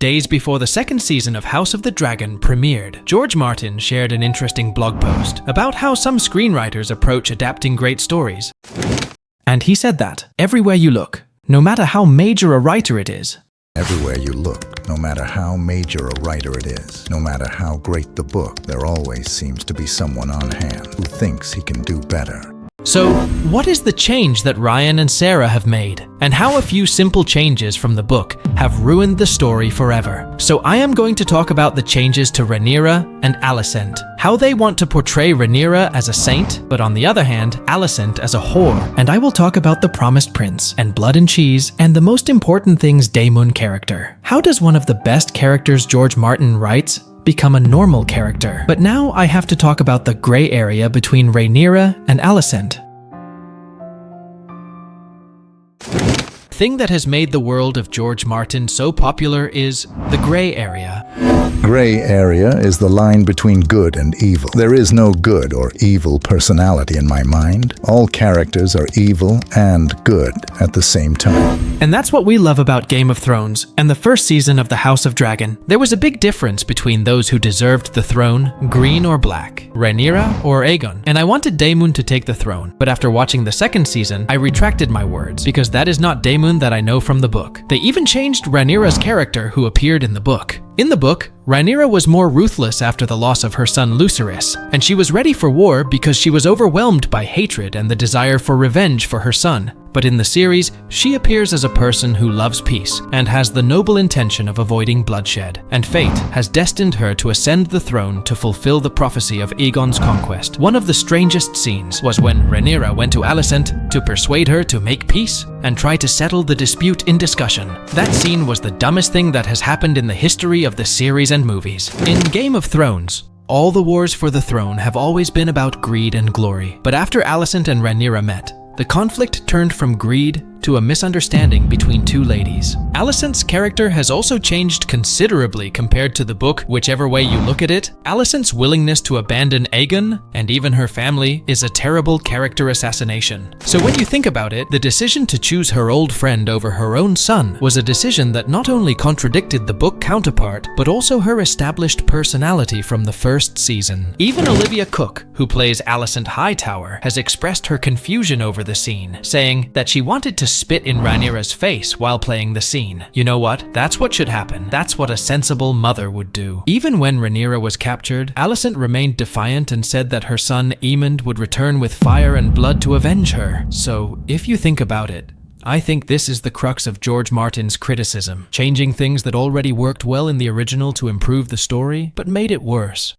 days before the second season of House of the Dragon premiered, George Martin shared an interesting blog post about how some screenwriters approach adapting great stories. And he said that, everywhere you look, no matter how major a writer it is, everywhere you look, no matter how major a writer it is, no matter how great the book, there always seems to be someone on hand who thinks he can do better. So, what is the change that Ryan and Sarah have made, and how a few simple changes from the book have ruined the story forever? So I am going to talk about the changes to Rhaenyra and Alicent, how they want to portray Rhaenyra as a saint, but on the other hand, Alicent as a whore, and I will talk about the Promised Prince, and Blood and Cheese, and the most important thing's Daemon character. How does one of the best characters George Martin writes become a normal character? But now I have to talk about the gray area between Rhaenyra and Alicent. Thing that has made the world of George Martin so popular is the gray area. Gray area is the line between good and evil. There is no good or evil personality in my mind. All characters are evil and good at the same time. And that's what we love about Game of Thrones and the first season of the House of Dragon. There was a big difference between those who deserved the throne, green or black, Rhaenyra or Aegon. And I wanted Daemon to take the throne, but after watching the second season, I retracted my words because that is not Daemon that I know from the book. They even changed Rhaenyra's character who appeared in the book. In the book, Rhaenyra was more ruthless after the loss of her son Lucerys, and she was ready for war because she was overwhelmed by hatred and the desire for revenge for her son. But in the series, she appears as a person who loves peace and has the noble intention of avoiding bloodshed. And fate has destined her to ascend the throne to fulfill the prophecy of Aegon's conquest. One of the strangest scenes was when Rhaenyra went to Alicent to persuade her to make peace and try to settle the dispute in discussion. That scene was the dumbest thing that has happened in the history of the series and movies. In Game of Thrones, all the wars for the throne have always been about greed and glory. But after Alicent and Rhaenyra met, the conflict turned from greed to a misunderstanding between two ladies. Alicent's character has also changed considerably compared to the book, whichever way you look at it. Alicent's willingness to abandon Aegon and even her family is a terrible character assassination. So when you think about it, the decision to choose her old friend over her own son was a decision that not only contradicted the book counterpart, but also her established personality from the first season. Even Olivia Cooke, who plays Alicent Hightower, has expressed her confusion over the scene, saying that she wanted to spit in Rhaenyra's face while playing the scene. You know what? That's what should happen. That's what a sensible mother would do. Even when Rhaenyra was captured, Alicent remained defiant and said that her son Aemond would return with fire and blood to avenge her. So, if you think about it, I think this is the crux of George Martin's criticism, changing things that already worked well in the original to improve the story, but made it worse.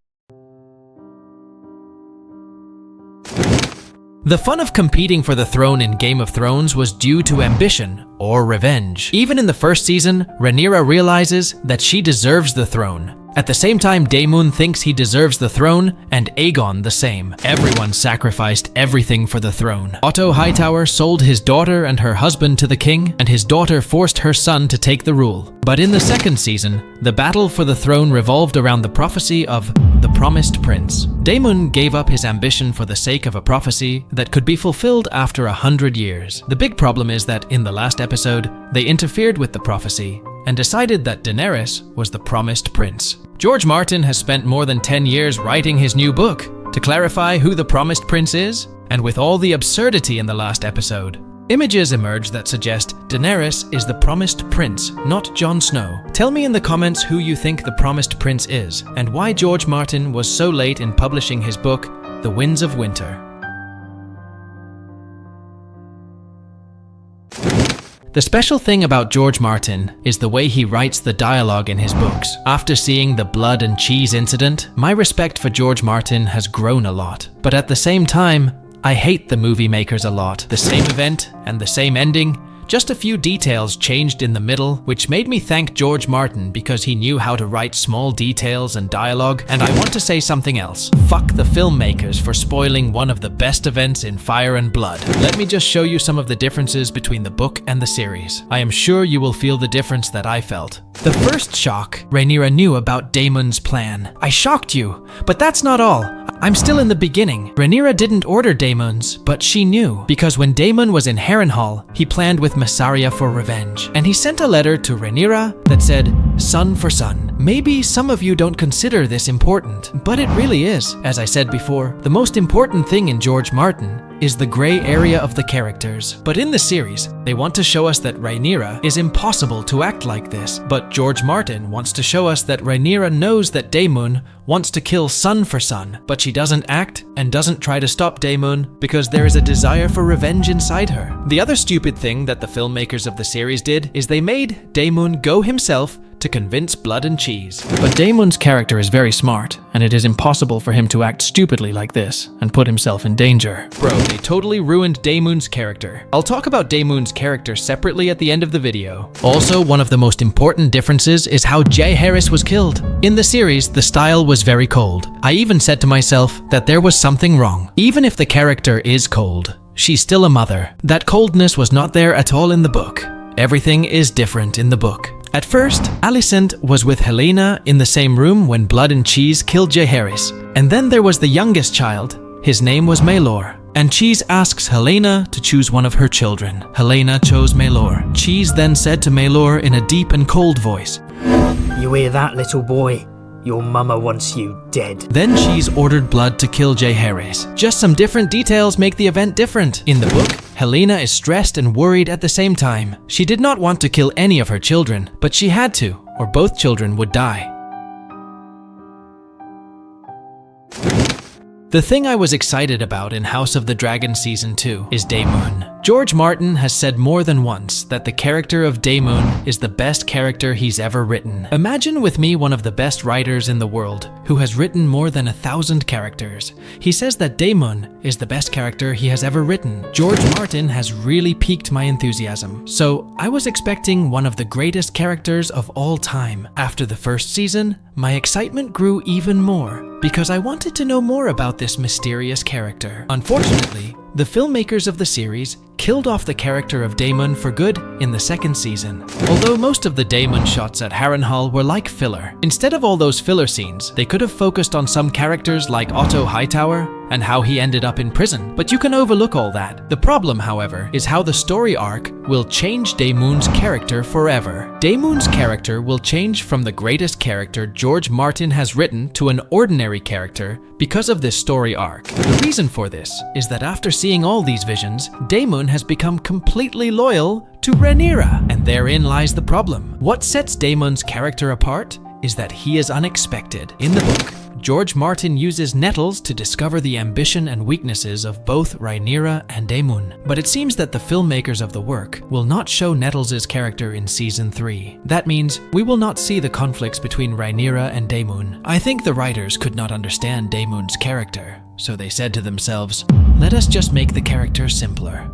The fun of competing for the throne in Game of Thrones was due to ambition or revenge. Even in the first season, Rhaenyra realizes that she deserves the throne. At the same time, Daemon thinks he deserves the throne, and Aegon the same. Everyone sacrificed everything for the throne. Otto Hightower sold his daughter and her husband to the king, and his daughter forced her son to take the rule. But in the second season, the battle for the throne revolved around the prophecy of the Promised Prince. Daemon gave up his ambition for the sake of a prophecy that could be fulfilled after 100 years. The big problem is that in the last episode, they interfered with the prophecy and decided that Daenerys was the Promised Prince. George Martin has spent more than 10 years writing his new book to clarify who the Promised Prince is, and with all the absurdity in the last episode, images emerge that suggest Daenerys is the Promised Prince, not Jon Snow. Tell me in the comments who you think the Promised Prince is, and why George Martin was so late in publishing his book, The Winds of Winter. The special thing about George Martin is the way he writes the dialogue in his books. After seeing the blood and cheese incident, my respect for George Martin has grown a lot. But at the same time, I hate the movie makers a lot. The same event and the same ending, just a few details changed in the middle, which made me thank George Martin because he knew how to write small details and dialogue. And I want to say something else. Fuck the filmmakers for spoiling one of the best events in Fire and Blood. Let me just show you some of the differences between the book and the series. I am sure you will feel the difference that I felt. The first shock, Rhaenyra knew about Daemon's plan. I shocked you, but that's not all. I'm still in the beginning. Rhaenyra didn't order Daemon's, but she knew, because when Daemon was in Harrenhal, he planned with Mysaria for revenge, and he sent a letter to Rhaenyra that said, "Son for son." Maybe some of you don't consider this important, but it really is. As I said before, the most important thing in George Martin is the gray area of the characters. But in the series, they want to show us that Rhaenyra is impossible to act like this. But George Martin wants to show us that Rhaenyra knows that Daemon wants to kill son for son, but she doesn't act and doesn't try to stop Daemon because there is a desire for revenge inside her. The other stupid thing that the filmmakers of the series did is they made Daemon go himself to convince Blood and Cheese. But Daemon's character is very smart, and it is impossible for him to act stupidly like this and put himself in danger. Bro, they totally ruined Daemon's character. I'll talk about Daemon's character separately at the end of the video. Also, one of the most important differences is how Jaehaerys was killed. In the series, the style was very cold. I even said to myself that there was something wrong. Even if the character is cold, she's still a mother. That coldness was not there at all in the book. Everything is different in the book. At first, Alicent was with Helaena in the same room when Blood and Cheese killed Jaehaerys. And then there was the youngest child. His name was Maelor. And Cheese asks Helaena to choose one of her children. Helaena chose Maelor. Cheese then said to Maelor in a deep and cold voice, "You hear that, little boy? Your mama wants you dead." Then Cheese ordered Blood to kill Jaehaerys. Just some different details make the event different. In the book, Helaena is stressed and worried at the same time. She did not want to kill any of her children, but she had to, or both children would die. The thing I was excited about in House of the Dragon Season 2 is Daemon. George Martin has said more than once that the character of Daemon is the best character he's ever written. Imagine with me one of the best writers in the world who has written more than 1,000 characters. He says that Daemon is the best character he has ever written. George Martin has really piqued my enthusiasm. So I was expecting one of the greatest characters of all time. After the first season, my excitement grew even more because I wanted to know more about this mysterious character. Unfortunately, the filmmakers of the series killed off the character of Daemon for good in the second season. Although most of the Daemon shots at Harrenhal were like filler. Instead of all those filler scenes, they could have focused on some characters like Otto Hightower and how he ended up in prison. But you can overlook all that. The problem, however, is how the story arc will change Daemon's character forever. Daemon's character will change from the greatest character George Martin has written to an ordinary character because of this story arc. The reason for this is that after seeing all these visions, Daemon has become completely loyal to Rhaenyra, and therein lies the problem. What sets Daemon's character apart is that he is unexpected. In the book, George Martin uses nettles to discover the ambition and weaknesses of both Rhaenyra and Daemon. But it seems that the filmmakers of the work will not show Nettles' character in Season 3. That means we will not see the conflicts between Rhaenyra and Daemon. I think the writers could not understand Daemon's character, so they said to themselves, "Let us just make the character simpler."